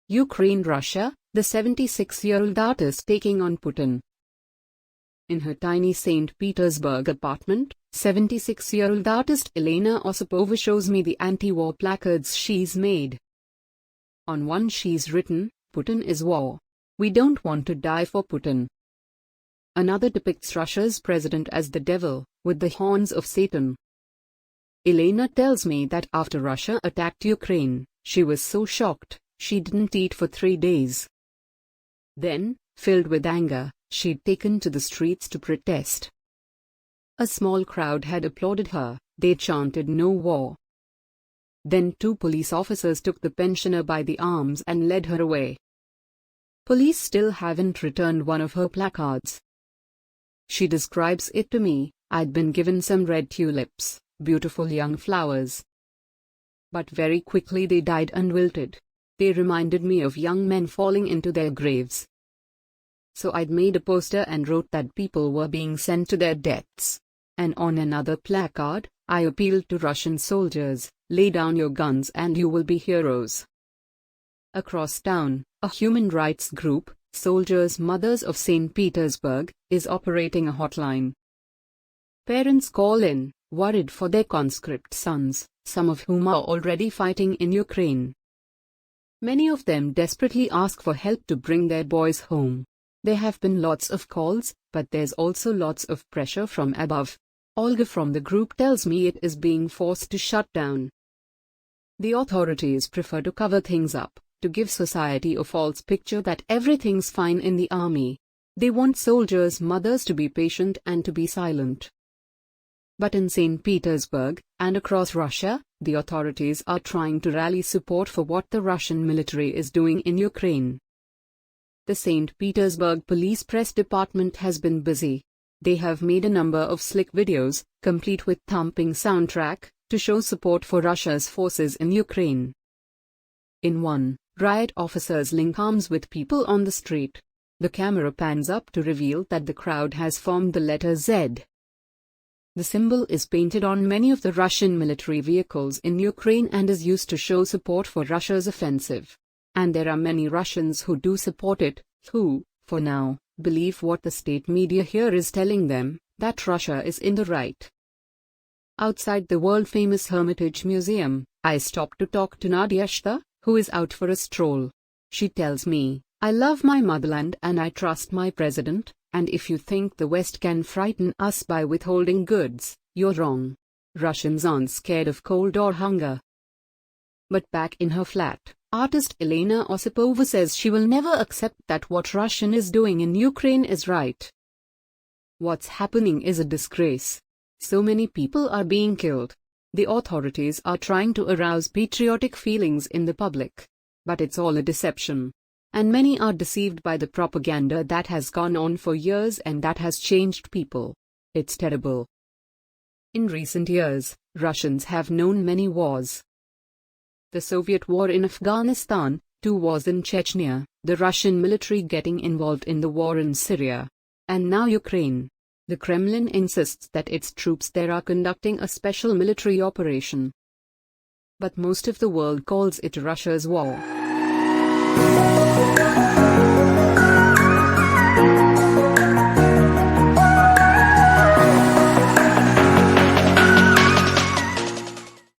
Ukraine, Russia, the 76-year-old artist taking on Putin. In her tiny St. Petersburg apartment, 76-year-old artist Elena Osipova shows me the anti-war placards she's made. On one she's written, "Putin is war. We don't want to die for Putin." Another depicts Russia's president as the devil, with the horns of Satan. Elena tells me that after Russia attacked Ukraine, she was so shocked, she didn't eat for 3 days. Then, filled with anger, she'd taken to the streets to protest. A small crowd had applauded her, they chanted "No war." Then 2 police officers took the pensioner by the arms and led her away. Police still haven't returned one of her placards. She describes it to me, "I'd been given some red tulips, beautiful young flowers. But very quickly they died and wilted. They reminded me of young men falling into their graves. So I'd made a poster and wrote that people were being sent to their deaths. And on another placard, I appealed to Russian soldiers, lay down your guns and you will be heroes." Across town, a human rights group, Soldiers' Mothers of St. Petersburg, is operating a hotline. Parents call in, worried for their conscript sons, some of whom are already fighting in Ukraine. Many of them desperately ask for help to bring their boys home. There have been lots of calls, but there's also lots of pressure from above. Olga from the group tells me it is being forced to shut down. The authorities prefer to cover things up, to give society a false picture that everything's fine in the army. They want soldiers' mothers to be patient and to be silent. But in St. Petersburg, and across Russia, the authorities are trying to rally support for what the Russian military is doing in Ukraine. The St. Petersburg Police Press Department has been busy. They have made a number of slick videos, complete with thumping soundtrack, to show support for Russia's forces in Ukraine. In one, riot officers link arms with people on the street. The camera pans up to reveal that the crowd has formed the letter Z. The symbol is painted on many of the Russian military vehicles in Ukraine and is used to show support for Russia's offensive. And there are many Russians who do support it, who, for now, believe what the state media here is telling them, that Russia is in the right. Outside the world-famous Hermitage Museum, I stop to talk to Nadyezhda, who is out for a stroll. She tells me, "I love my motherland and I trust my president, and if you think the West can frighten us by withholding goods, you're wrong. Russians aren't scared of cold or hunger." But back in her flat, artist Elena Osipova says she will never accept that what Russia is doing in Ukraine is right. What's happening is a disgrace. So many people are being killed. The authorities are trying to arouse patriotic feelings in the public. But it's all a deception. And many are deceived by the propaganda that has gone on for years and that has changed people. It's terrible. In recent years, Russians have known many wars. The Soviet war in Afghanistan, 2 wars in Chechnya, the Russian military getting involved in the war in Syria. And now Ukraine. The Kremlin insists that its troops there are conducting a special military operation. But most of the world calls it Russia's war.